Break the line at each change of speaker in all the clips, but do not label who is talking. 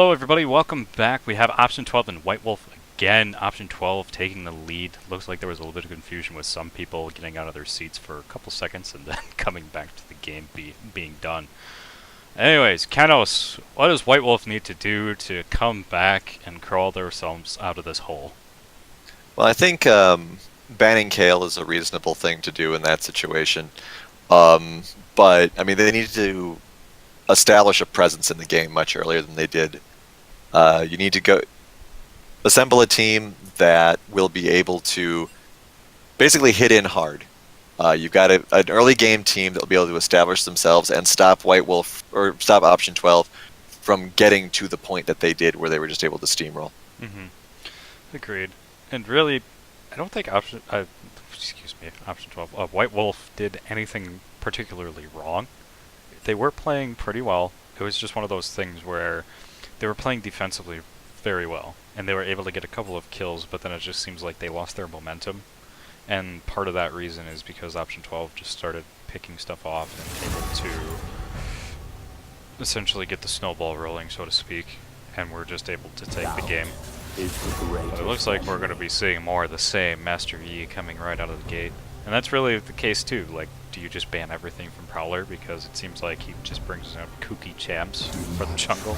Hello everybody, welcome back. We have option 12 and White Wolf again. Option 12 taking the lead. Looks like there was a little bit of confusion with some people getting out of their seats for a couple seconds and then coming back to the game being done. Anyways, Kenos, what does White Wolf need to do to come back and crawl themselves out of this hole?
Well, I think banning Kale is a reasonable thing to do in that situation. But, I mean, they need to establish a presence in the game much earlier than they did. You need to go assemble a team that will be able to basically hit in hard. You've got an early game team that will be able to establish themselves and stop White Wolf or stop Option 12 from getting to the point that they did where they were just able to steamroll.
Mm-hmm. Agreed. And really, I don't think Option 12, White Wolf did anything particularly wrong. They were playing pretty well. It was just one of those things where they were playing defensively very well, and they were able to get a couple of kills, but then it just seems like they lost their momentum. And part of that reason is because Option 12 just started picking stuff off and able to essentially get the snowball rolling, so to speak, and we're just able to take the game. But it looks like we're going to be seeing more of the same. Master Yi coming right out of the gate. And that's really the case too. Like, do you just ban everything from Prowler because it seems like he just brings out kooky champs for the jungle?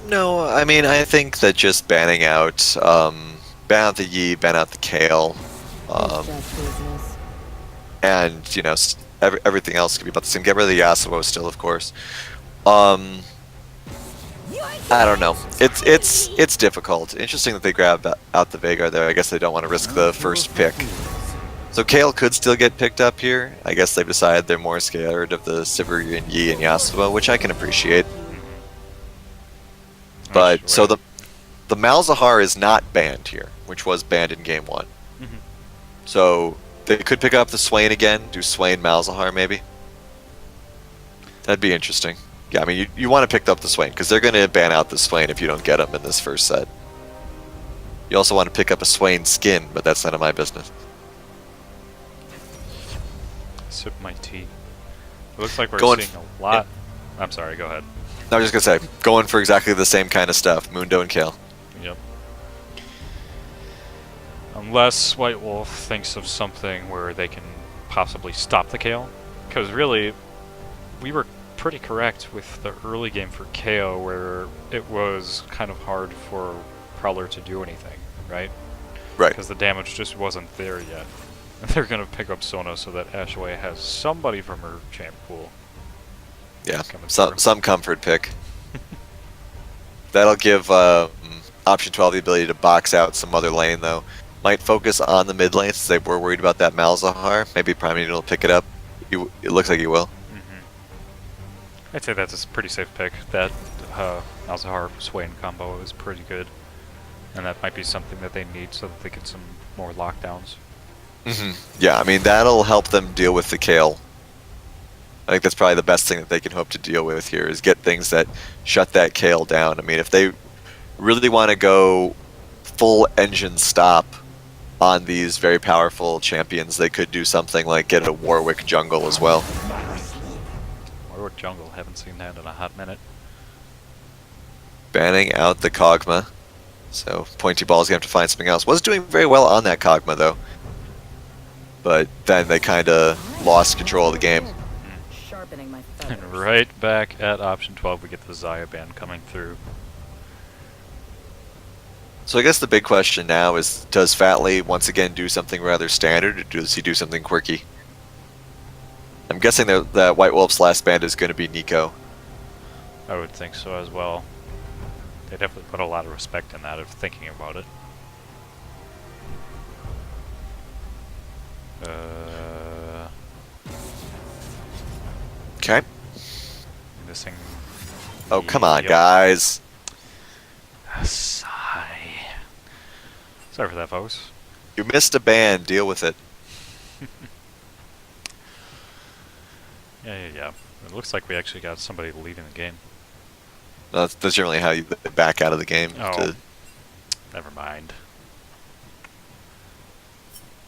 No, I mean, I think that just banning out, ban out the Yi, ban out the Kale, and, you know, everything else could be about the same. Get rid of the Yasuo still, of course. I don't know. It's difficult. Interesting that they grabbed out the Veigar there. I guess they don't want to risk the first pick. So Kale could still get picked up here. I guess they've decided they're more scared of the Sivir and Yi and Yasuo, which I can appreciate. But so the Malzahar is not banned here, which was banned in game 1.
Mm-hmm.
So they could pick up the Swain again, do Swain Malzahar maybe. That'd be interesting. Yeah, I mean you want to pick up the Swain because they're going to ban out the Swain if you don't get him in this first set. You also want to pick up a Swain skin, but that's none of my business.
Sip my tea. It looks like we're
seeing
a lot. Yeah. I'm sorry, go ahead.
I was just going to say, going for exactly the same kind of stuff, Mundo and Kale.
Yep. Unless White Wolf thinks of something where they can possibly stop the Kale. Because really, we were pretty correct with the early game for KO where it was kind of hard for Prowler to do anything, right?
Right.
Because the damage just wasn't there yet. And they're going to pick up Sona so that Ashaway has somebody from her champ pool.
Yeah, some comfort pick. That'll give Option 12 the ability to box out some other lane, though. Might focus on the mid lane since they were worried about that Malzahar. Maybe Prime Needle will pick it up. It looks like he will.
Mm-hmm. I'd say that's a pretty safe pick. That Malzahar Swain combo is pretty good. And that might be something that they need so that they get some more lockdowns.
Mm-hmm. Yeah, I mean, that'll help them deal with the Kale. I think that's probably the best thing that they can hope to deal with here is get things that shut that Kale down. I mean, if they really want to go full engine stop on these very powerful champions, they could do something like get a Warwick jungle as well.
Warwick jungle, haven't seen that in a hot minute.
Banning out the Kog'Maw. So Pointy Ball's going to have to find something else. Was doing very well on that Kog'Maw, though. But then they kind of lost control of the game.
And right back at Option 12, we get the Xayah ban coming through.
So I guess the big question now is, does Fatley once again do something rather standard, or does he do something quirky? I'm guessing that White Wolf's last ban is going to be Nico.
I would think so as well. They definitely put a lot of respect in that of thinking about it.
Okay.
Missing.
Oh, come on, guys.
Sigh. Sorry for that, folks.
You missed a ban. Deal with it.
Yeah. It looks like we actually got somebody leading the game.
That's generally how you back out of the game.
Oh, never mind.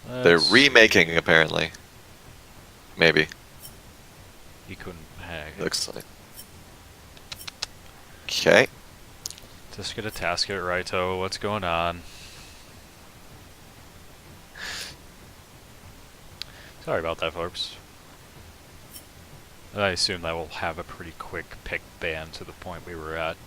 They're remaking, apparently. Maybe.
He couldn't hack.
Looks like. Okay.
Just get a task it, righto. What's going on? Sorry about that, folks. I assume that we'll have a pretty quick pick ban to the point we were at.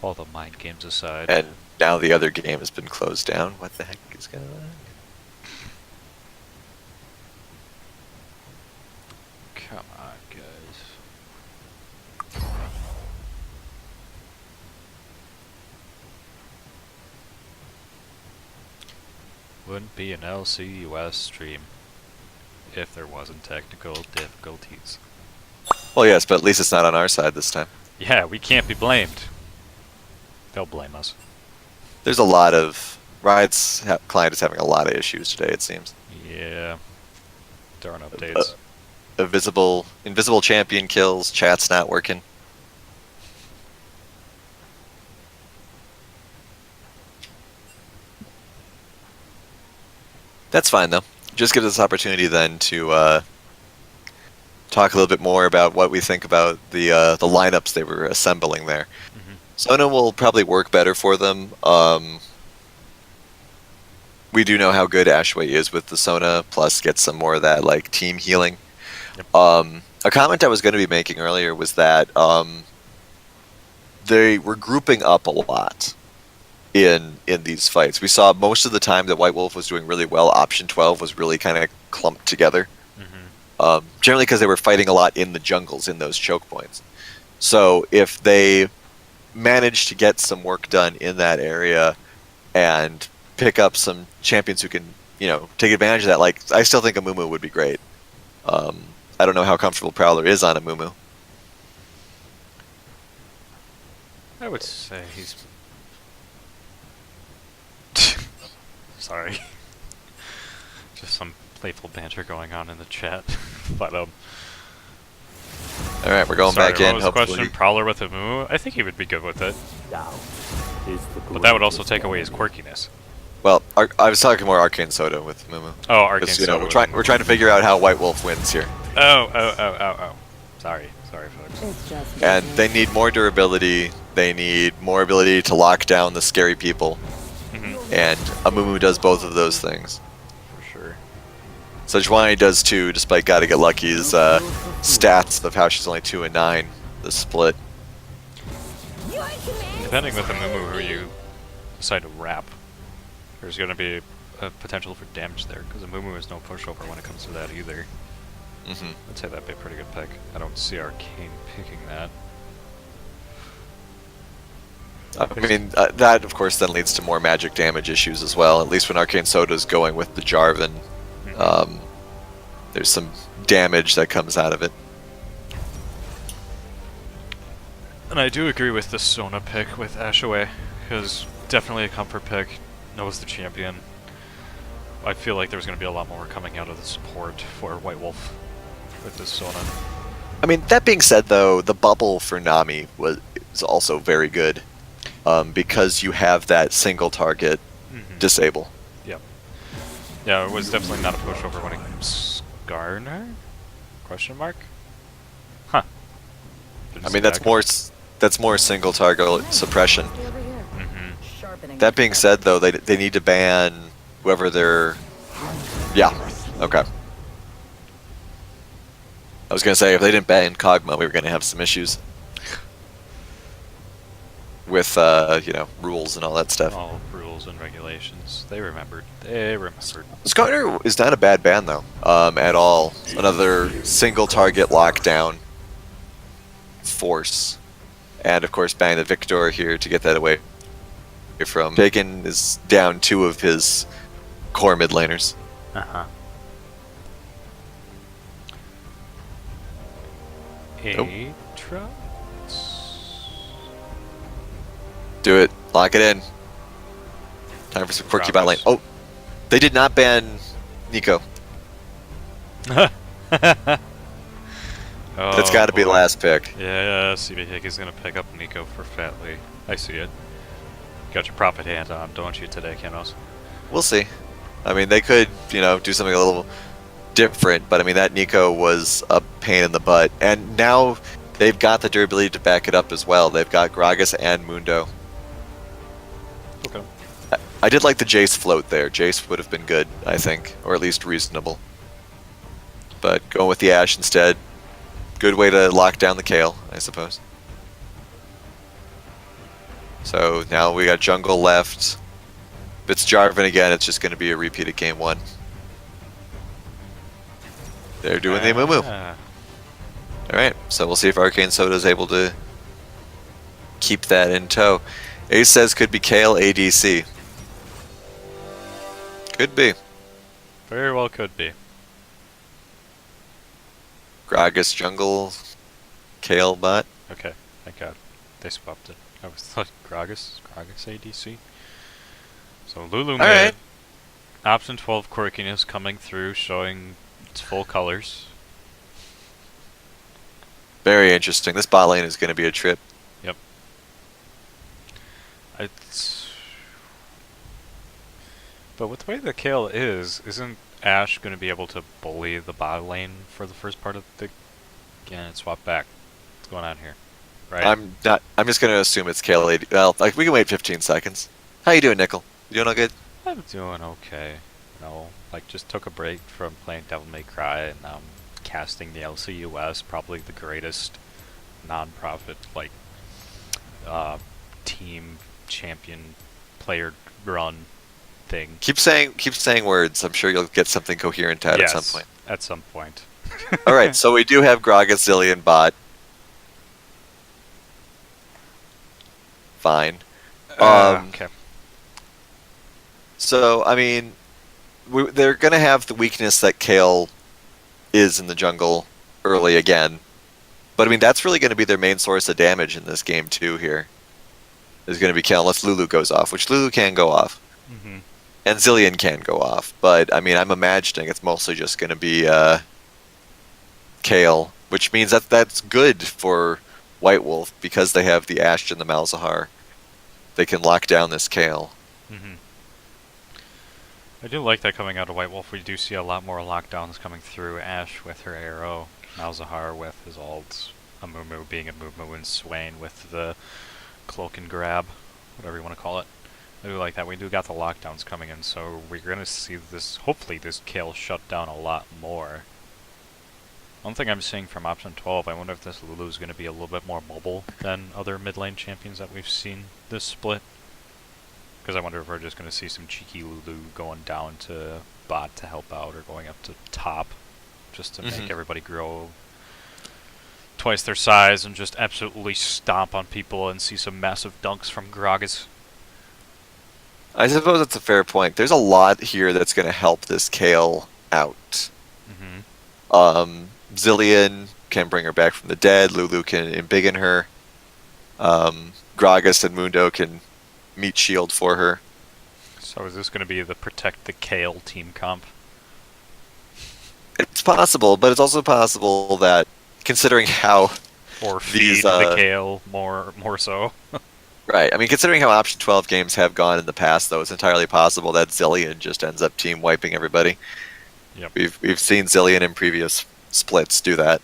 All the mind games aside.
And now the other game has been closed down. What the heck is going on?
Come on, guys. Wouldn't be an LCUS stream if there wasn't technical difficulties.
Well, yes, but at least it's not on our side this time.
Yeah, we can't be blamed. They'll blame us.
There's a lot of... Riot's client is having a lot of issues today, it seems.
Yeah. Darn updates.
Invisible champion kills, chat's not working. That's fine, though. Just gives us opportunity then to talk a little bit more about what we think about the lineups they were assembling there.
Mm-hmm.
Sona will probably work better for them. We do know how good Ashway is with the Sona, plus get some more of that like team healing.
Yep.
A comment I was going to be making earlier was that they were grouping up a lot in these fights. We saw most of the time that White Wolf was doing really well. Option 12 was really kind of clumped together.
Mm-hmm.
Generally because they were fighting a lot in the jungles in those choke points. So if they manage to get some work done in that area and pick up some champions who can, take advantage of that, like I still think a Mumu would be great. I don't know how comfortable Prowler is on a Mumu.
I would say he's... Sorry. Just some playful banter going on in the chat. But,
Alright, we're going
sorry,
back in,
what was the
hopefully.
question? Prowler with a Moo? I think he would be good with it.
Now is the
But that would also take away his quirkiness.
Well, I was talking more Arcane Soda with Mumu.
Oh, Arcane
Because,
Soda.
we're trying to figure out how White Wolf wins here.
Oh. Sorry, folks.
It's just
And
business.
they need more durability, they need more ability to lock down the scary people,
Mm-hmm.
and Amumu does both of those things.
For sure.
Sejuani does too, despite Gotta Get Lucky's stats of how she's only 2 and 9, the split.
Depending with the Mumu who you decide to wrap, there's going to be a potential for damage there, because a Mumu is no pushover when it comes to that either.
Hmm
I'd say that'd be a pretty good pick. I don't see Arcane picking that.
I mean, that of course then leads to more magic damage issues as well, at least when Arcane Soda's going with the Jarvan.
Mhm.
There's some damage that comes out of it.
And I do agree with the Sona pick with Ashaway, because definitely a comfort pick, knows the champion. I feel like there's going to be a lot more coming out of the support for White Wolf with this Sona.
I mean, that being said though, the bubble for Nami was also very good, because you have that single target
Mm-hmm.
disable.
Yep. Yeah, it was definitely not a pushover when it comes Skarner? Question mark? Huh.
I mean, that's more single target suppression.
Stay over here.
Mm-hmm.
Sharpening
That
the
being
pencil.
said, though, they need to ban whoever they're... Yeah, okay. I was going to say, if they didn't ban Kog'Maw, we were going to have some issues. With, rules and all that stuff.
All rules and regulations. They remembered. They remembered.
Skarner is not a bad ban, though, at all. Another single target lockdown force. And, of course, banning the Victor here to get that away from... Jagan is down 2 of his core mid laners.
Uh-huh.
Nope.
Atra?
Do it. Lock it in. Time for some quirky bot lane. Oh, they did not ban Nico.
Oh,
That's got to be the
boy.
last pick.
Yeah, CB Hick is going to pick up Nico for Fatley. I see it. Got your profit hand on, don't you, today, Kenos?
We'll see. I mean, they could, do something a little different, but I mean, that Nico was a pain in the butt. And now they've got the durability to back it up as well. They've got Gragas and Mundo.
Okay.
I did like the Jace float there. Jace would have been good, I think, or at least reasonable. But going with the Ashe instead, good way to lock down the Kayle, I suppose. So now we got jungle left. If it's Jarvan again, it's just going to be a repeat of game 1. They're doing the moo. Alright, so we'll see if Arcane Soda is able to keep that in tow. Ace says could be Kayle ADC. Could be.
Very well could be.
Gragas jungle, Kayle bot.
Okay, thank God. They swapped it. I was thought Gragas ADC. So Lulu mid.
Alright.
Option 12 quirkiness coming through, showing its full colors.
Very interesting. This bot lane is going to be a trip.
Yep. It's... But with the way the Kayle is, isn't Ashe going to be able to bully the bot lane for the first part of the... Yeah, swap back. What's going on here? Right?
I'm just going to assume it's Kayle AD. Well, like, we can wait 15 seconds. How you doing, Nickel? You doing all good?
I'm doing okay. No, like just took a break from playing Devil May Cry and casting the LCUS, probably the greatest non-profit like team champion player run thing.
Keep saying words. I'm sure you'll get something coherent out
Yes,
at some point.
at some point.
All right, so we do have Gragas, Zilean bot. Fine.
Okay.
So, I mean, they're going to have the weakness that Kayle is in the jungle early again. But, I mean, that's really going to be their main source of damage in this game, too, here. Is going to be Kayle, unless Lulu goes off, which Lulu can go off.
Mm-hmm.
And Zilean can go off. But, I mean, I'm imagining it's mostly just going to be Kayle, which means that that's good for White Wolf, because they have the Ashe and the Malzahar. They can lock down this Kayle.
Mm-hmm. I do like that coming out of White Wolf. We do see a lot more lockdowns coming through. Ashe with her arrow, Malzahar with his ults, Amumu being Amumu, and Swain with the cloak and grab, whatever you want to call it. I do like that. We do got the lockdowns coming in, so we're going to see this, hopefully this Kayle shut down a lot more. One thing I'm seeing from option 12, I wonder if this Lulu is going to be a little bit more mobile than other mid lane champions that we've seen this split. Because I wonder if we're just going to see some cheeky Lulu going down to bot to help out, or going up to top just to make everybody grow twice their size and just absolutely stomp on people and see some massive dunks from Gragas.
I suppose that's a fair point. There's a lot here that's going to help this Kayle out. Zilean can bring her back from the dead. Lulu can embiggen her. Gragas and Mundo can meet shield for her.
So is this going to be the protect the Kayle team comp?
It's possible, but it's also possible that, considering how
Or feed
these,
the Kayle more so?
right, I mean, considering how Option 12 games have gone in the past, though, it's entirely possible that Zilean just ends up team wiping everybody.
Yep.
We've seen Zilean in previous splits do that.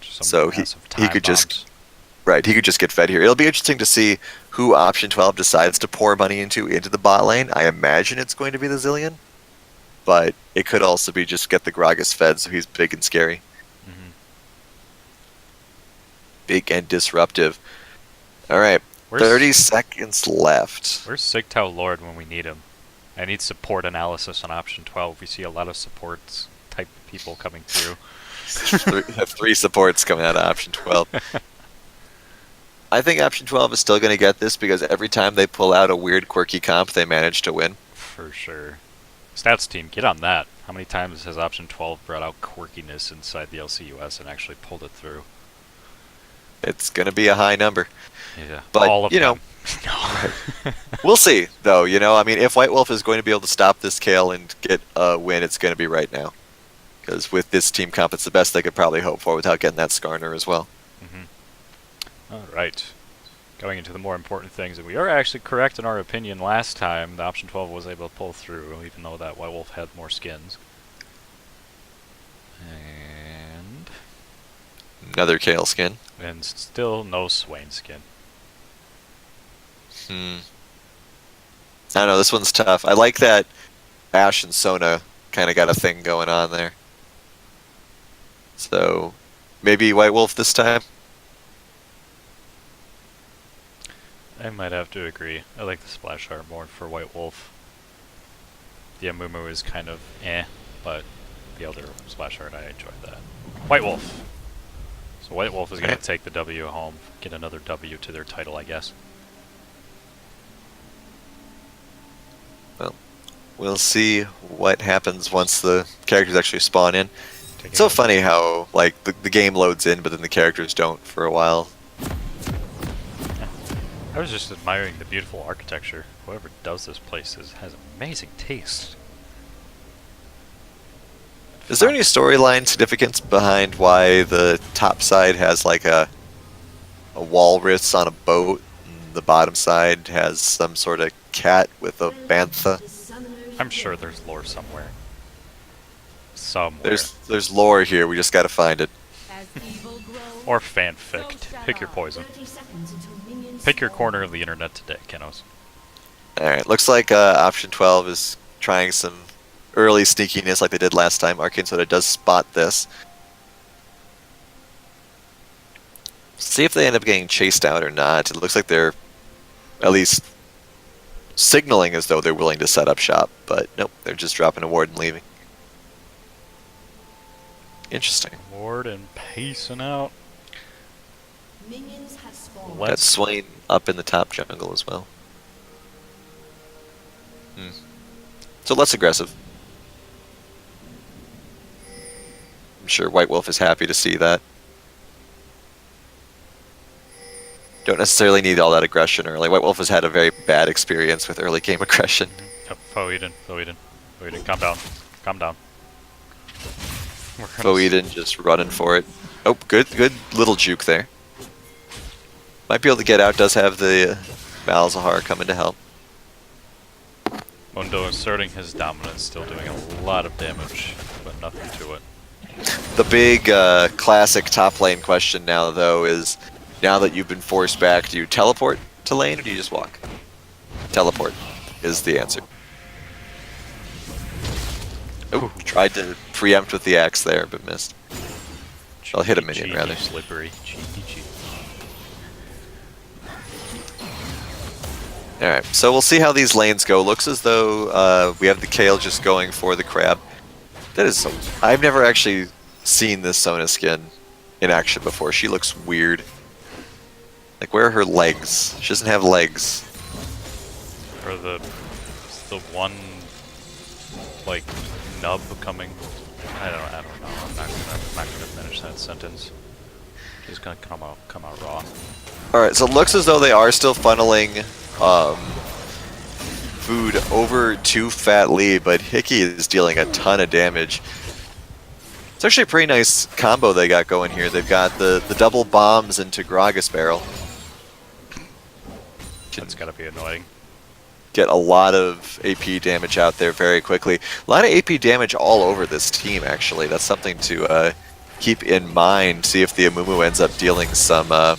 So he could just he could just get fed here. It'll be interesting to see who Option 12 decides to pour money into the bot lane. I imagine it's going to be the Zilean, but it could also be just get the Gragas fed so he's big and scary. Big and disruptive. All right, 30 seconds left.
Where's Sigtao Lord when we need him? I need support analysis on option 12. We see a lot of supports type people coming through.
Have 3 supports coming out of option 12. I think option 12 is still going to get this because every time they pull out a weird quirky comp, they manage to win.
For sure. Stats team, get on that. How many times has option 12 brought out quirkiness inside the LCUS and actually pulled it through?
It's going to be a high number.
Yeah,
but,
all of
you know,
no.
We'll see, though. You know, I mean, if White Wolf is going to be able to stop this Kayle and get a win, it's going to be right now. Because with this team comp, it's the best they could probably hope for without getting that Skarner as well.
Alright. Going into the more important things, and we are actually correct in our opinion last time. The option 12 was able to pull through, even though that White Wolf had more skins. And
Another Kale skin.
And still no Swain skin.
I don't know, this one's tough. I like that Ash and Sona kind of got a thing going on there. So, maybe White Wolf this time?
I might have to agree. I like the splash art more for White Wolf. The Amumu is kind of but the other splash art, I enjoyed that. White Wolf! So White Wolf is going to take the W home, get another W to their title, I guess.
Well, we'll see what happens once the characters actually spawn in. It's so funny how, like, the game loads in, but then the characters don't for a while.
I was just admiring the beautiful architecture. Whoever does this place has amazing taste.
Is there any storyline significance behind why the top side has like a walrus on a boat, and the bottom side has some sort of cat with a bantha?
I'm sure there's lore somewhere. Somewhere.
There's lore here. We just got to find it.
Or fanfic. Pick your poison. Pick your corner of the internet today, kiddos.
All right. Looks like option 12 is trying some early sneakiness like they did last time. Arcane Soda does spot this. See if they end up getting chased out or not. It looks like they're at least signaling as though they're willing to set up shop, but nope, they're just dropping a ward and leaving. Interesting.
Ward and pacing out.
That's Swain up in the top jungle as well. So less aggressive. I'm sure White Wolf is happy to see that. Don't necessarily need all that aggression early. White Wolf has had a very bad experience with early game aggression.
Yep, Foe Eden, calm down. Calm down.
Foe Eden just running for it. Oh, good little juke there. Might be able to get out, does have the Malzahar coming to help.
Mundo asserting his dominance, still doing a lot of damage, but nothing to it.
The big classic top lane question now, though, is now that you've been forced back, do you teleport to lane or do you just walk? Teleport is the answer. Oh, tried to preempt with the axe there, but missed. I'll hit a minion, rather.
Slippery. Cheeky.
Alright, so we'll see how these lanes go. Looks as though we have the Kale just going for the crab. That is so... I've never actually seen this Sona skin in action before. She looks weird. Like, where are her legs? She doesn't have legs.
Or the one, like, nub coming... I don't know. I'm not gonna finish that sentence. She's gonna come out raw.
Alright, so it looks as though they are still funneling food over to Fat Lee, but Hickey is dealing a ton of damage. It's actually a pretty nice combo they got going here. They've got the double bombs into Gragas Barrel.
That's gotta be annoying.
Get a lot of AP damage out there very quickly. A lot of AP damage all over this team, actually. That's something to keep in mind. See if the Amumu ends up dealing some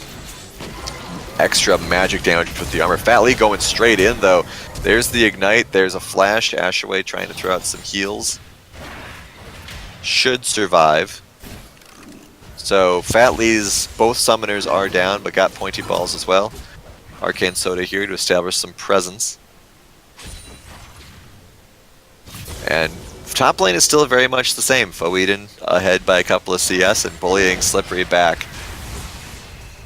extra magic damage with the armor. Fat Lee going straight in, though. There's the Ignite. There's a flash. Ashaway trying to throw out some heals. Should survive. So Fat Lee's both summoners are down, but got pointy balls as well. Arcane Soda here to establish some presence. And top lane is still very much the same. Foe Eden ahead by a couple of CS and bullying Slippery back.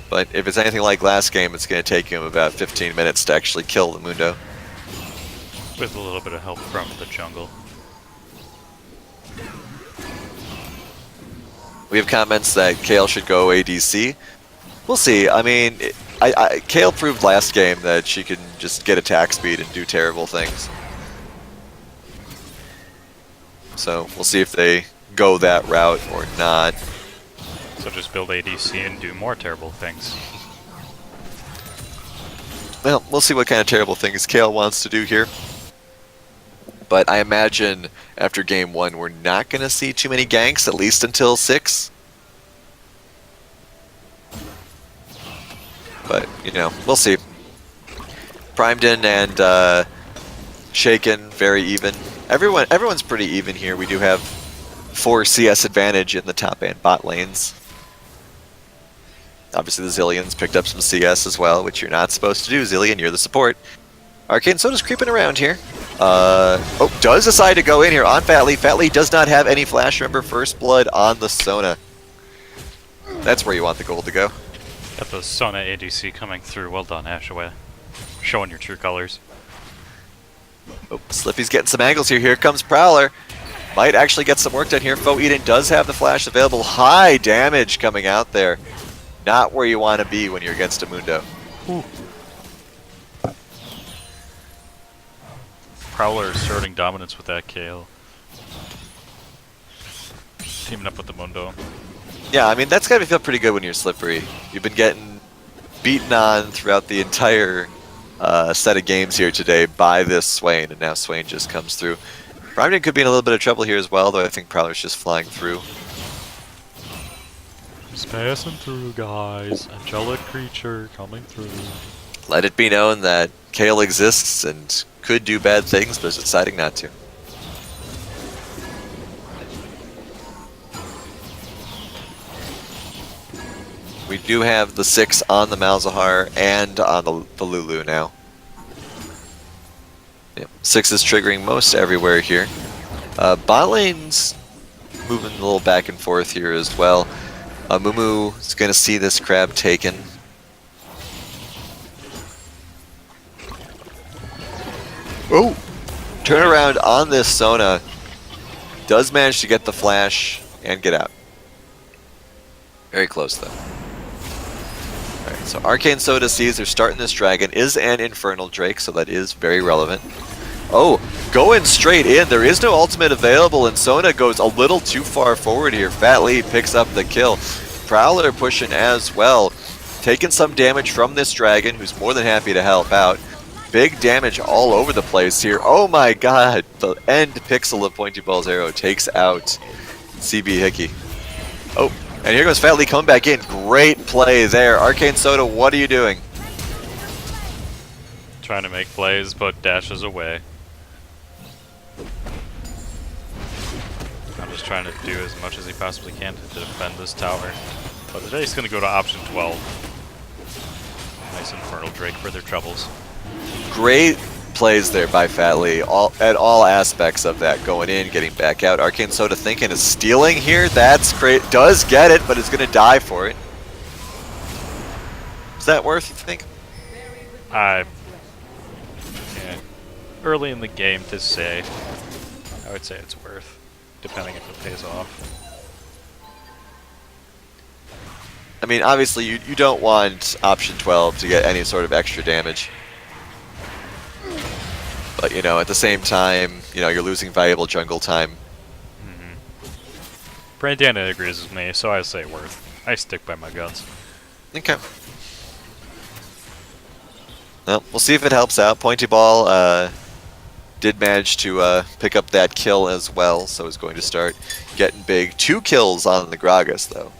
But if it's anything like last game, it's going to take him about 15 minutes to actually kill the Mundo.
With a little bit of help from the jungle.
We have comments that Kale should go ADC. We'll see. I mean, Kale proved last game that she can just get attack speed and do terrible things. So we'll see if they go that route or not.
So just build ADC and do more terrible things.
Well, we'll see what kind of terrible things Kale wants to do here. But I imagine after game 1 we're not going to see too many ganks, at least until 6. but you know, we'll see. Primedin and Shaken very even. Everyone's pretty even here. We do have 4 CS advantage in the top and bot lanes. Obviously the Zillion's picked up some CS as well, which you're not supposed to do. Zillion, you're the support. Arcane Soda's creeping around here. Oh, does decide to go in here on Fatley. Fatley does not have any flash. Remember, first blood on the Sona. That's where you want the gold to go.
Got the Sona ADC coming through. Well done, Ashaway. Showing your true colors.
Oh, Slippy's getting some angles here. Here comes Prowler. Might actually get some work done here. Foe Eden does have the flash available. High damage coming out there. Not where you want to be when you're against a Mundo.
Ooh. Prowler asserting dominance with that KO. Teaming up with the Mundo.
Yeah, I mean, that's got to feel pretty good when you're Slippery. You've been getting beaten on throughout the entire set of games here today by this Swain, and now Swain just comes through. Primedin could be in a little bit of trouble here as well, though I think Prowler's just flying through.
Just passing through, guys. Angelic creature coming through.
Let it be known that Kale exists and could do bad things, but is deciding not to. We do have the 6 on the Malzahar and on the Lulu now. Yep. 6 is triggering most everywhere here. Bot lane's moving a little back and forth here as well. Mumu is going to see this crab taken. Oh! Turnaround on this Sona. Does manage to get the flash and get out. Very close though. Alright, so Arcane Soda sees they're starting this dragon. Is an Infernal Drake, so that is very relevant. Oh, going straight in. There is no ultimate available, and Sona goes a little too far forward here. Fatley picks up the kill. Prowler pushing as well. Taking some damage from this dragon, who's more than happy to help out. Big damage all over the place here. Oh my god. The end pixel of Pointy Ball's arrow takes out CB Hickey. Oh, and here goes Fatley coming back in. Great play there. Arcane Soda, what are you doing?
Trying to make plays, but dashes away. I'm just trying to do as much as he possibly can to defend this tower. But today he's going to go to option 12. Nice Infernal Drake for their troubles.
Great plays there by Fatley, at all aspects of that. Going in, getting back out. Arcane Soda thinking is stealing here. That's great. Does get it, but is going to die for it. Is that worth, you think?
Yeah, early in the game to say. I would say it's worth, depending if it pays off.
I mean, obviously, you don't want option 12 to get any sort of extra damage. But, you know, at the same time, you know, you're losing valuable jungle time.
Brandana agrees with me, so I say worth. I stick by my guns.
Okay. Well, we'll see if it helps out. Pointy Ball did manage to pick up that kill as well, so is going to start getting big. 2 kills on the Gragas, though.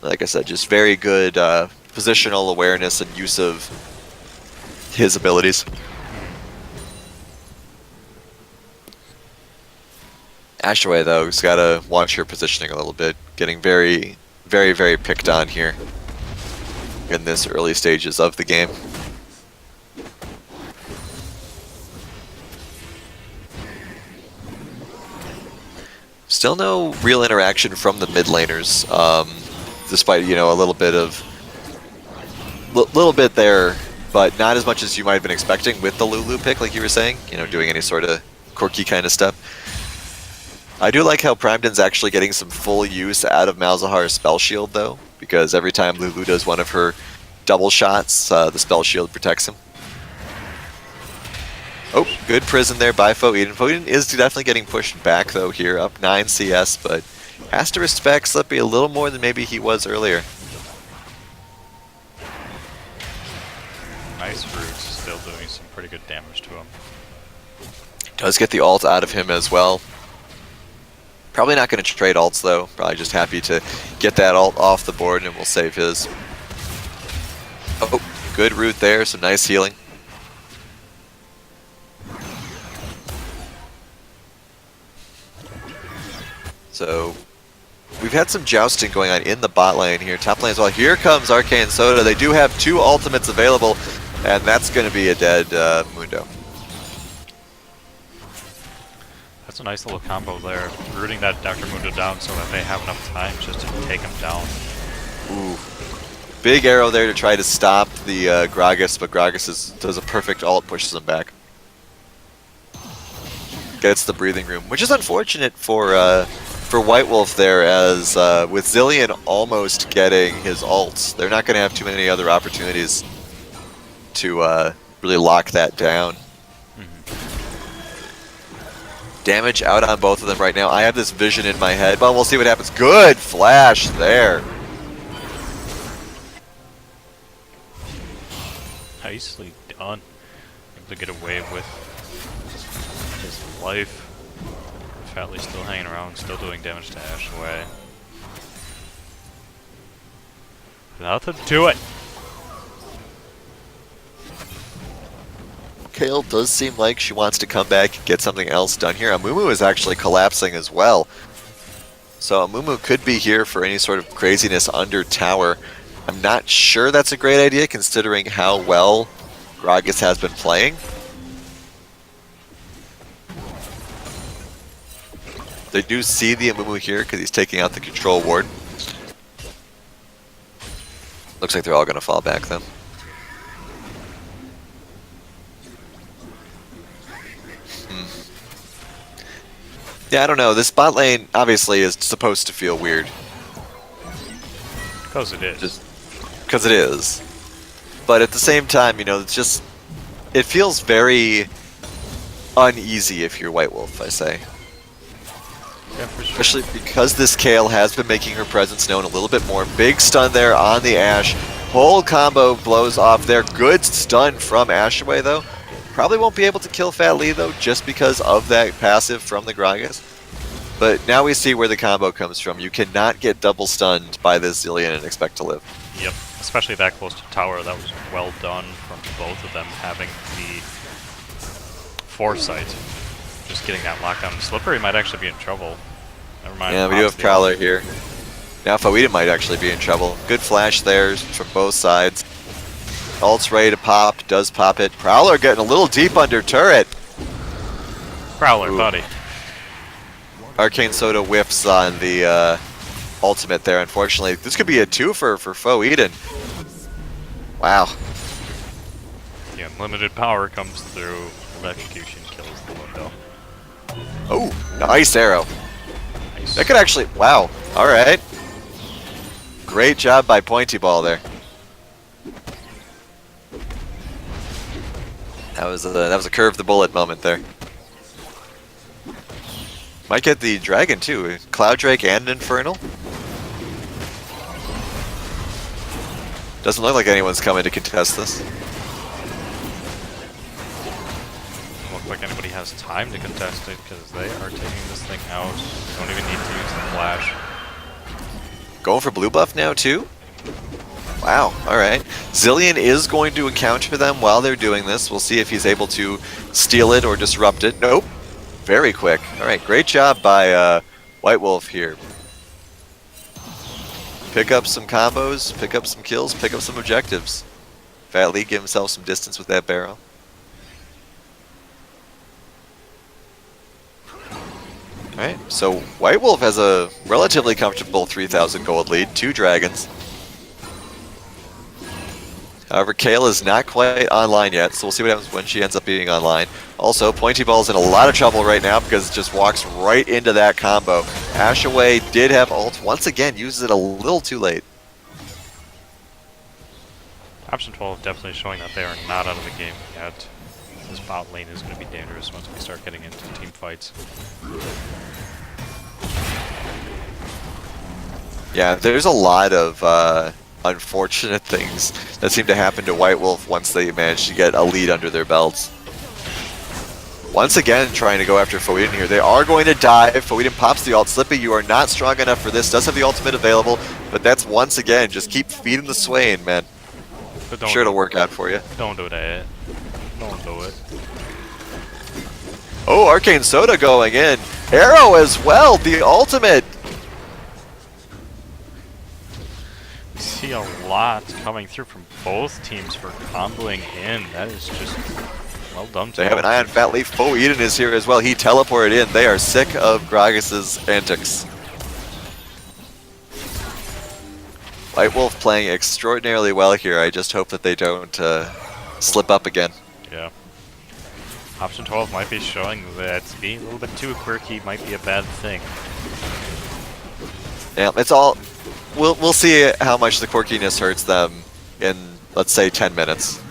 Like I said, just very good positional awareness and use of his abilities. Ashaway, though, has got to watch her positioning a little bit. Getting very, very, very picked on here in this early stages of the game. Still no real interaction from the mid laners, despite, you know, a little bit there, but not as much as you might have been expecting with the Lulu pick, like you were saying, you know, doing any sort of quirky kind of stuff. I do like how Primedin's actually getting some full use out of Malzahar's spell shield, though, because every time Lulu does one of her double shots, the spell shield protects him. Oh, good prison there by Foe Eden. Foe Eden is definitely getting pushed back, though, here, up 9 CS, but has to respect Slippy a little more than maybe he was earlier.
Nice Roots, still doing some pretty good damage to him.
Does get the ult out of him as well. Probably not going to trade ults, though. Probably just happy to get that ult off the board, and we'll save his. Oh, good root there, some nice healing. So, we've had some jousting going on in the bot lane here. Top lane as well. Here comes Arcane Soda. They do have 2 ultimates available, and that's going to be a dead Mundo.
That's a nice little combo there. Rooting that Dr. Mundo down so that they have enough time just to take him down.
Ooh. Big arrow there to try to stop the Gragas, but Gragas does a perfect ult, pushes him back. Gets the breathing room, which is unfortunate for White Wolf there, as with Zilean almost getting his ults, they're not going to have too many other opportunities to really lock that down. Damage out on both of them right now. I have this vision in my head, but we'll see what happens. Good flash there.
Nicely done. Able to get away with his life. Fatley still hanging around, still doing damage to Ashaway. Nothing to it.
Kale does seem like she wants to come back and get something else done here. Amumu is actually collapsing as well. So Amumu could be here for any sort of craziness under tower. I'm not sure that's a great idea considering how well Gragas has been playing. They do see the Amumu here because he's taking out the control ward. Looks like they're all going to fall back though. Yeah, I don't know. This bot lane obviously is supposed to feel weird.
Because it is.
Just because it is. But at the same time, you know, it's just... It feels very uneasy if you're White Wolf, I say.
Yeah, for sure.
Especially because this Kale has been making her presence known a little bit more. Big stun there on the Ashe. Whole combo blows off there. Good stun from Ashaway though. Probably won't be able to kill Fat Lee though, just because of that passive from the Gragas. But now we see where the combo comes from. You cannot get double stunned by this Zilean and expect to live.
Yep, especially that close to tower. That was well done from both of them having the foresight. Just getting that lockdown. Slippery might actually be in trouble. Never mind.
Yeah, we do have Prowler here. Now Fawida might actually be in trouble. Good flash there from both sides. Ult's ready to pop, does pop it. Prowler getting a little deep under turret.
Prowler,
Ooh.
buddy.
Arcane Soda whiffs on the ultimate there, unfortunately. This could be a twofer for Foe Eden. Wow.
The unlimited power comes through. Electrocution kills the Mundo.
Oh, nice arrow.
Nice.
That could actually, wow. Alright. Great job by Pointy Ball there. That was a curve the bullet moment there. Might get the dragon too. Cloud Drake and Infernal. Doesn't look like anyone's coming to contest this.
Doesn't look like anybody has time to contest it because they are taking this thing out. Don't even need to use the flash.
Going for blue buff now too? Wow, alright. Zilean is going to encounter them while they're doing this. We'll see if he's able to steal it or disrupt it. Nope. Very quick. Alright, great job by White Wolf here. Pick up some combos, pick up some kills, pick up some objectives. Fat Lee give himself some distance with that barrel. Alright, so White Wolf has a relatively comfortable 3,000 gold lead, 2 dragons. However, Kale is not quite online yet, so we'll see what happens when she ends up being online. Also, Pointy Ball's in a lot of trouble right now because it just walks right into that combo. Ashaway did have ult, once again, uses it a little too late.
Option 12 definitely showing that they are not out of the game yet. This bot lane is going to be dangerous once we start getting into team fights.
Yeah, there's a lot of unfortunate things that seem to happen to White Wolf once they manage to get a lead under their belts. Once again, trying to go after Foeden here. They are going to dive. Foeden pops the ult. Slippy, you are not strong enough for this. Does have the ultimate available, but that's once again, just keep feeding the Swain, man.
But don't
Sure
do
it'll work out for you.
Don't do that. Don't do it.
Oh, Arcane Soda going in. Arrow as well, the ultimate.
We see a lot coming through from both teams for comboing in. That is just well done.
They have an eye on Fat Leaf. Fo Eden is here as well. He teleported in. They are sick of Gragas's antics. White Wolf playing extraordinarily well here. I just hope that they don't slip up again.
Yeah. Option 12 might be showing that being a little bit too quirky might be a bad thing.
Yeah, it's all. We'll see how much the quirkiness hurts them in, let's say, 10 minutes.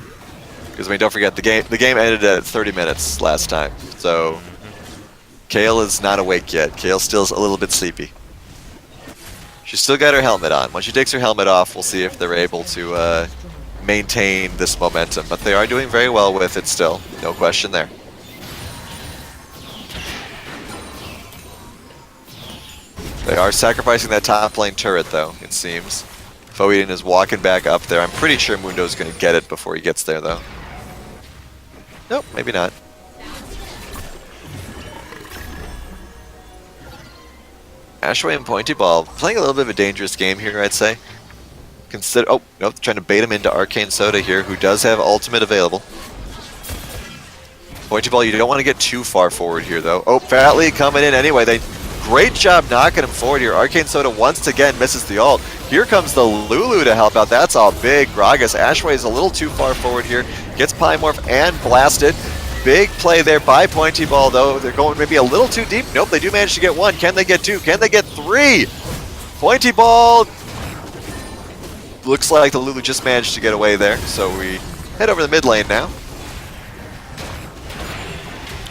Because I mean, don't forget the game ended at 30 minutes last time. So Kale is not awake yet. Kale's still a little bit sleepy. She's still got her helmet on. Once she takes her helmet off, we'll see if they're able to maintain this momentum. But they are doing very well with it still. No question there. They are sacrificing that top lane turret, though, it seems. Fo Eden is walking back up there. I'm pretty sure Mundo's going to get it before he gets there, though. Nope, maybe not. Ashway and Pointy Ball playing a little bit of a dangerous game here, I'd say. Consider. Oh, nope, trying to bait him into Arcane Soda here, who does have ultimate available. Pointy Ball, you don't want to get too far forward here, though. Oh, Fatley coming in anyway. Great job knocking him forward here. Arcane Soda once again misses the ult. Here comes the Lulu to help out. That's all big. Gragas. Ashway is a little too far forward here. Gets Polymorph and blasted. Big play there by Pointy Ball, though. They're going maybe a little too deep. Nope, they do manage to get one. Can they get two? Can they get three? Pointy Ball. Looks like the Lulu just managed to get away there. So we head over the mid lane now.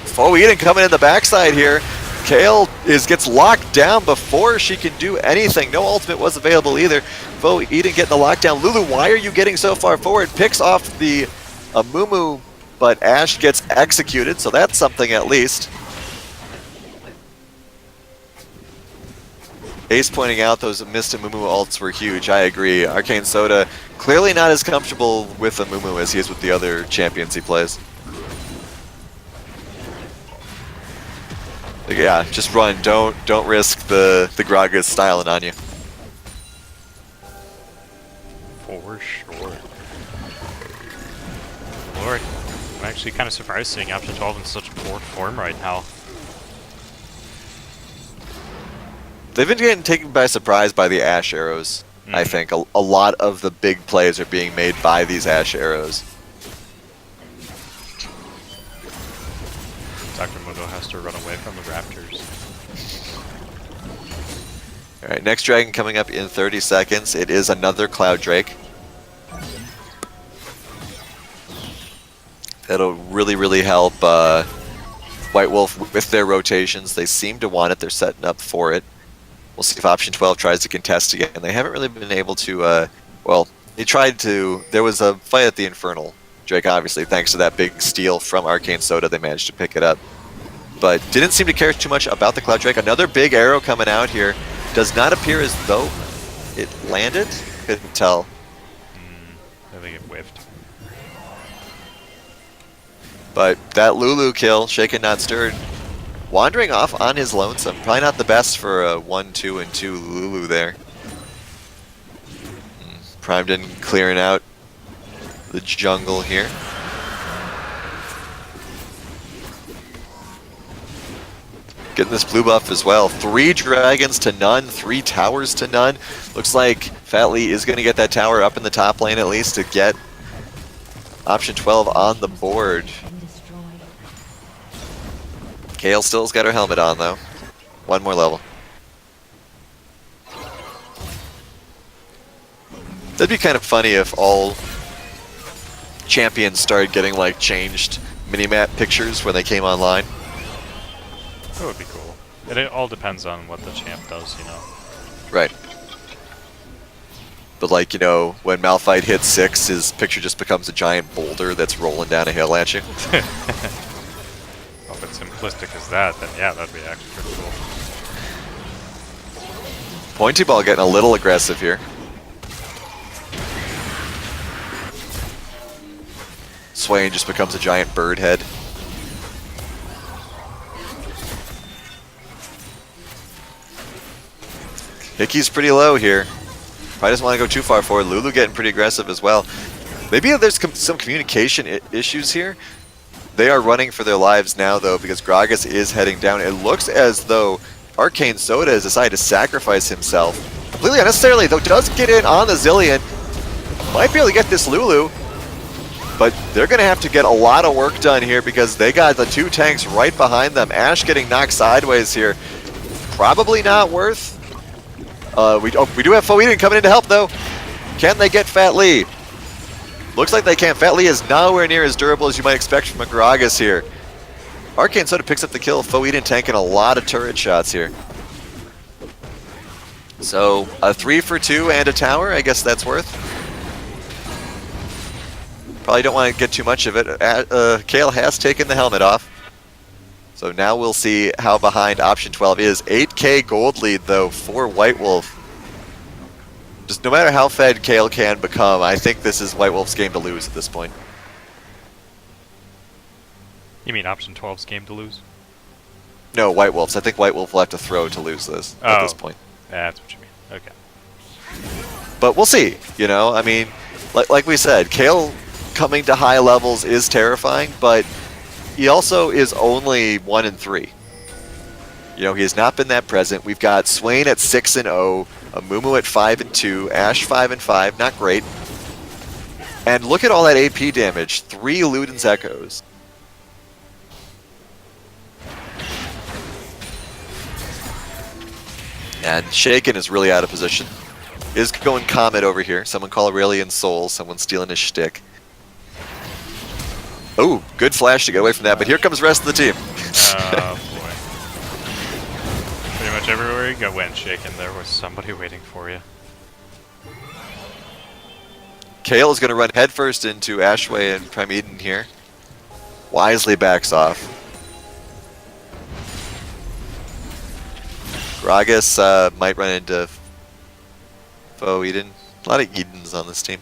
Fo Eden coming in the backside here. Kale gets locked down before she can do anything. No ultimate was available either. Fo Eden getting the lockdown. Lulu, why are you getting so far forward? Picks off the Amumu, but Ashe gets executed, so that's something at least. Ace pointing out those missed Amumu ults were huge. I agree. Arcane Soda clearly not as comfortable with Amumu as he is with the other champions he plays. Yeah, just run. Don't risk the Gragas styling on you.
For sure. Lord, I'm actually kind of surprised seeing Option 12 in such poor form right now.
They've been getting taken by surprise by the Ashe arrows. I think a lot of the big plays are being made by these Ashe arrows.
Dr. Mundo has to run away from the Raptors.
Alright, next dragon coming up in 30 seconds. It is another Cloud Drake. That'll really help White Wolf with their rotations. They seem to want it. They're setting up for it. We'll see if Option 12 tries to contest again. They haven't really been able to, well, they tried to. There was a fight at the Infernal Drake, obviously, thanks to that big steal from Arcane Soda. They managed to pick it up. But didn't seem to care too much about the Cloud Drake. Another big arrow coming out here. Does not appear as though it landed. Couldn't tell.
I think it whiffed.
But that Lulu kill, shaken not stirred, wandering off on his lonesome. Probably not the best for a 1-2 and 2 Lulu there. Primed in, clearing out the jungle here. Getting this blue buff as well. 3 dragons to none, 3 towers to none. Looks like Fatley is going to get that tower up in the top lane at least to get Option 12 on the board. Kale still's got her helmet on though. One more level. That'd be kind of funny if all champions started getting like changed minimap pictures when they came online.
That would be cool. It all depends on what the champ does, you know.
Right. But like, you know, when Malphite hits 6, his picture just becomes a giant boulder that's rolling down a hill at you.
Well, if it's simplistic as that, then yeah, that'd be actually pretty cool.
Pointy Ball getting a little aggressive here. Swain just becomes a giant bird head. Hickey's pretty low here. Probably doesn't want to go too far forward. Lulu getting pretty aggressive as well. Maybe there's some communication issues here. They are running for their lives now, though, because Gragas is heading down. It looks as though Arcane Soda has decided to sacrifice himself. Completely unnecessarily, though, does get in on the Zillion. Might be able to get this Lulu. But they're going to have to get a lot of work done here because they got the 2 tanks right behind them. Ash getting knocked sideways here. Probably not worth. We do have Foeden coming in to help, though. Can they get Fat Lee? Looks like they can. Fat Lee is nowhere near as durable as you might expect from a Gragas here. Arcane Soda picks up the kill. Foeden tanking a lot of turret shots here. So, a 3 for 2 and a tower, I guess that's worth. Probably don't want to get too much of it. Kale has taken the helmet off. So now we'll see how behind option 12 is. 8k gold lead, though, for White Wolf. Just no matter how fed Kale can become, I think this is White Wolf's game to lose at this point.
You mean option 12's game to lose?
No, White Wolf's. I think White Wolf will have to throw to lose this at this point.
That's what you mean. Okay.
But we'll see, you know? I mean, like we said, Kale coming to high levels is terrifying, but he also is only 1 and 3. You know, he has not been that present. We've got Swain at 6 and 0, Amumu at 5 and 2, Ash 5 and 5, not great. And look at all that AP damage, 3 Luden's Echoes. And Shaken is really out of position. Is going Comet over here. Someone call Aurelian Soul. Someone stealing his shtick. Oh, good flash to get away from that, but here comes the rest of the team.
Oh boy. Pretty much everywhere you go went Shaken, there was somebody waiting for you.
Kale is going to run headfirst into Ashway and Prime Eden here. Wisely backs off. Gragas might run into Foe Eden. A lot of Edens on this team.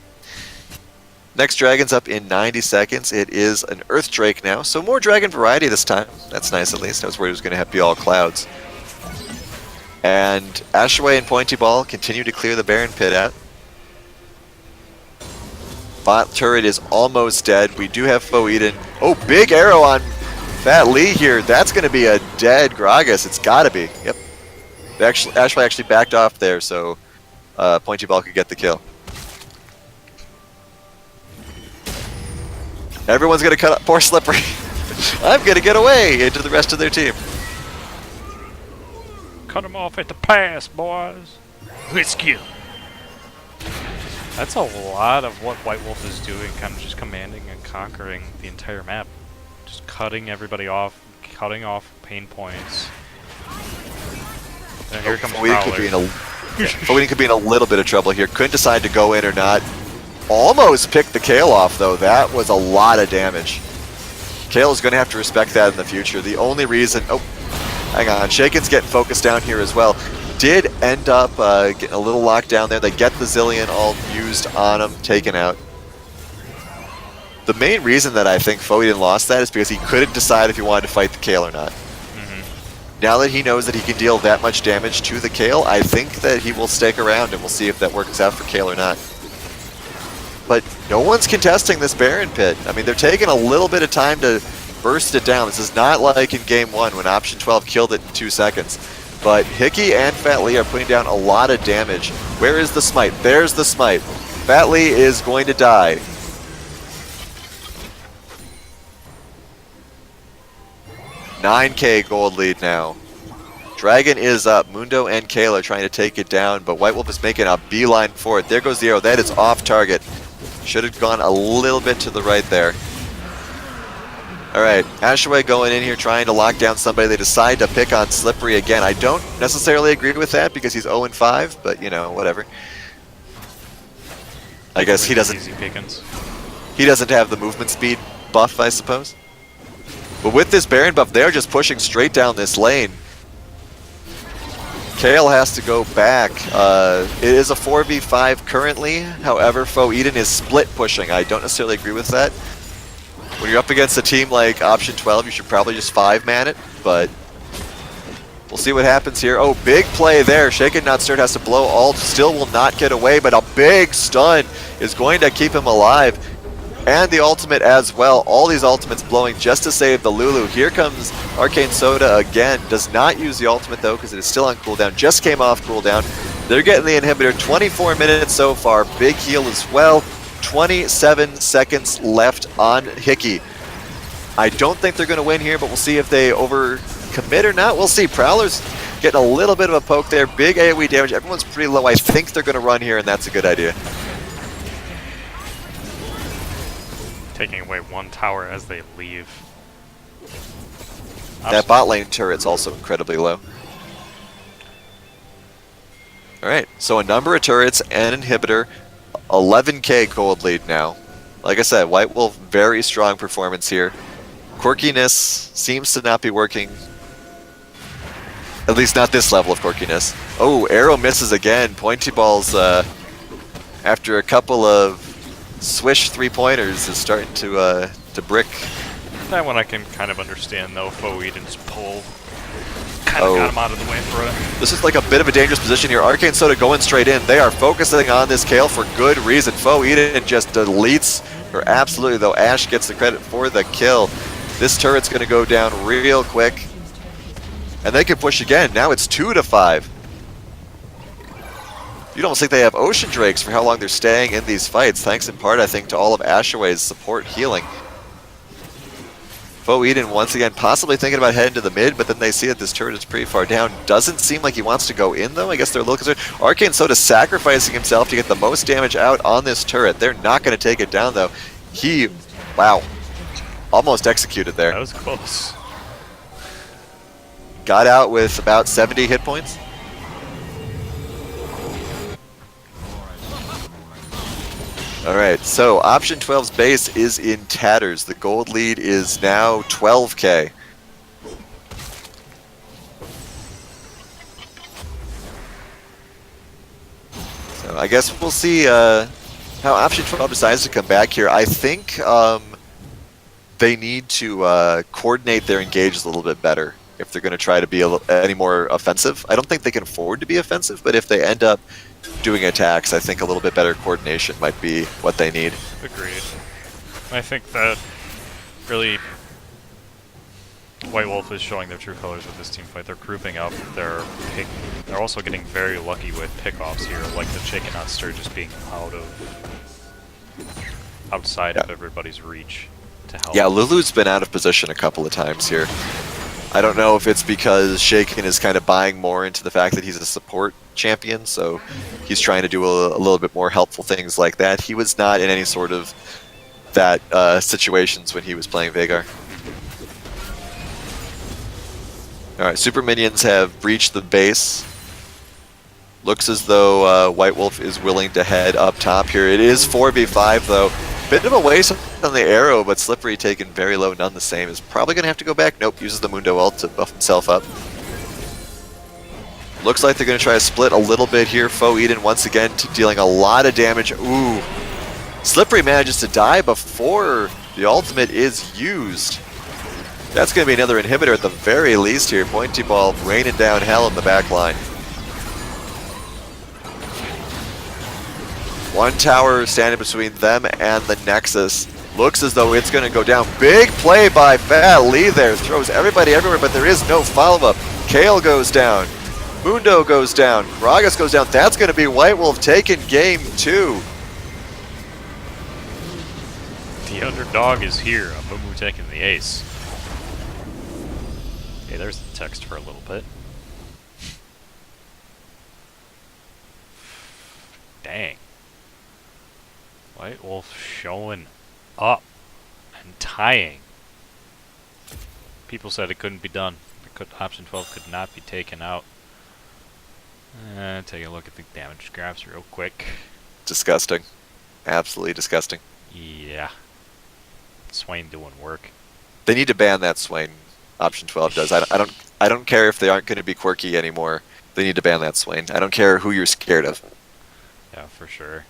Next dragon's up in 90 seconds. It is an Earth Drake now, so more dragon variety this time. That's nice at least. I was worried it was going to have to be all clouds. And Ashway and Pointy Ball continue to clear the Baron Pit out. Bot turret is almost dead. We do have Foe Eden. Oh, big arrow on Fat Lee here. That's going to be a dead Gragas. It's got to be. Yep. Ashway actually backed off there, so Pointy Ball could get the kill. Everyone's going to cut up poor Slippery. I'm going to get away into the rest of their team.
Cut him off at the pass, boys. Let's kill. That's a lot of what White Wolf is doing, kind of just commanding and conquering the entire map. Just cutting everybody off, cutting off pain points. And here comes Prowler.
Foeden could be in a little bit of trouble here. Couldn't decide to go in or not. Almost picked the Kale off, though. That was a lot of damage. Kale is going to have to respect that in the future. The only reason... Oh, hang on. Shaken's getting focused down here as well. Did end up getting a little locked down there. They get the Zillion all used on him, taken out. The main reason that I think Foeden lost that is because he couldn't decide if he wanted to fight the Kale or not. Now that he knows that he can deal that much damage to the Kale, I think that he will stick around and we'll see if that works out for Kale or not. But no one's contesting this Baron Pit. I mean, they're taking a little bit of time to burst it down. This is not like in Game 1 when Option 12 killed it in 2 seconds. But Hickey and Fat Lee are putting down a lot of damage. Where is the smite? There's the smite. Fat Lee is going to die. $9k gold lead now. Dragon is up. Mundo and Kale are trying to take it down, but White Wolf is making a beeline for it. There goes the arrow. That is off target. Should have gone a little bit to the right there. Alright, Ashway going in here trying to lock down somebody. They decide to pick on Slippery again. I don't necessarily agree with that because he's 0-5, but you know, whatever. I guess he doesn't... He doesn't have the movement speed buff, I suppose. But with this Baron buff, they're just pushing straight down this lane. Kale has to go back. It is a 4v5 currently. However, Foe Eden is split pushing. I don't necessarily agree with that. When you're up against a team like Option 12, you should probably just 5-man it, but we'll see what happens here. Oh, big play there. Shaken Not Stirred has to blow ult, still will not get away, but a big stun is going to keep him alive. And the ultimate as well. All these ultimates blowing just to save the Lulu. Here comes Arcane Soda again. Does not use the ultimate though because it is still on cooldown. Just came off cooldown. They're getting the inhibitor. 24 minutes so far. Big heal as well. 27 seconds left on Hickey. I don't think they're going to win here, but we'll see if they overcommit or not. We'll see. Prowler's getting a little bit of a poke there. Big AoE damage. Everyone's pretty low. I think they're going to run here, and that's a good idea.
Taking away one tower as they leave.
That bot lane turret's also incredibly low. Alright, so a number of turrets and inhibitor. 11k gold lead now. Like I said, White Wolf, very strong performance here. Quirkiness seems to not be working. At least not this level of quirkiness. Oh, arrow misses again. Pointy Balls, after a couple of swish 3-pointers, is starting to brick.
That one I can kind of understand though. Faux Eden's pull kind of got him out of the way for it.
This is like a bit of a dangerous position here. Arcane Soda going straight in. They are focusing on this Kale for good reason. Faux Eden just deletes her absolutely, though. Ashe gets the credit for the kill. This turret's going to go down real quick. And they can push again. Now it's 2-5. You'd almost think they have Ocean Drakes for how long they're staying in these fights, thanks in part, I think, to all of Ashaway's support healing. Faux Eden once again possibly thinking about heading to the mid, but then they see that this turret is pretty far down. Doesn't seem like he wants to go in though. I guess they're a little concerned. Arcane Soda sacrificing himself to get the most damage out on this turret. They're not going to take it down though. He, wow, almost executed there.
That was close.
Got out with about 70 hit points. Alright, so Option 12's base is in tatters. The gold lead is now 12k. So I guess we'll see how Option 12 decides to come back here. I think they need to coordinate their engages a little bit better if they're going to try to be any more offensive. I don't think they can afford to be offensive, but if they end up doing attacks, I think a little bit better coordination might be what they need.
Agreed. I think that really White Wolf is showing their true colors with this team fight. They're grouping up. They're also getting very lucky with pickoffs here, like the Shaken Not Stirred just being outside of everybody's reach to help.
Yeah, Lulu's been out of position a couple of times here. I don't know if it's because Shaken is kind of buying more into the fact that he's a support champion, so he's trying to do a little bit more helpful things like that. He was not in any sort of that situations when he was playing Veigar. Alright, Super Minions have breached the base. Looks as though White Wolf is willing to head up top here. It is 4v5 though. Bit of a waste on the arrow, but Slippery taken very low, none the same. Is probably going to have to go back. Nope, uses the Mundo ult to buff himself up. Looks like they're going to try to split a little bit here. Faux Eden once again dealing a lot of damage. Ooh. Slippery manages to die before the ultimate is used. That's going to be another inhibitor at the very least here. Pointy Ball raining down hell in the back line. One tower standing between them and the Nexus. Looks as though it's going to go down. Big play by Fat Lee there. Throws everybody everywhere, but there is no follow-up. Kale goes down. Mundo goes down. Gragas goes down. That's going to be White Wolf taking game 2.
The underdog is here. Amumu taking the ace. Okay, there's the text for a little bit. Dang. White Wolf showing up and tying. People said it couldn't be done. Option 12 could not be taken out. Take a look at the damage graphs real quick.
Disgusting. Absolutely disgusting.
Yeah. Swain doing work.
They need to ban that Swain. Option 12 does. I don't care if they aren't going to be quirky anymore. They need to ban that Swain. I don't care who you're scared of.
Yeah, for sure.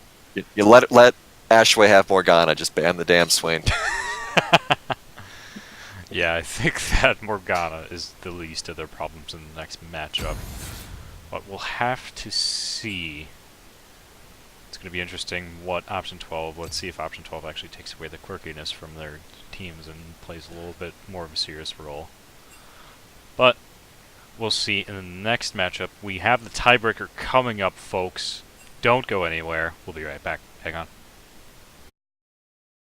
You let Ashway have Morgana. Just ban the damn Swain.
Yeah, I think that Morgana is the least of their problems in the next matchup. But we'll have to see. It's going to be interesting what option 12, let's see if option 12 actually takes away the quirkiness from their teams and plays a little bit more of a serious role. But we'll see in the next matchup. We have the tiebreaker coming up, folks. Don't go anywhere. We'll be right back. Hang on.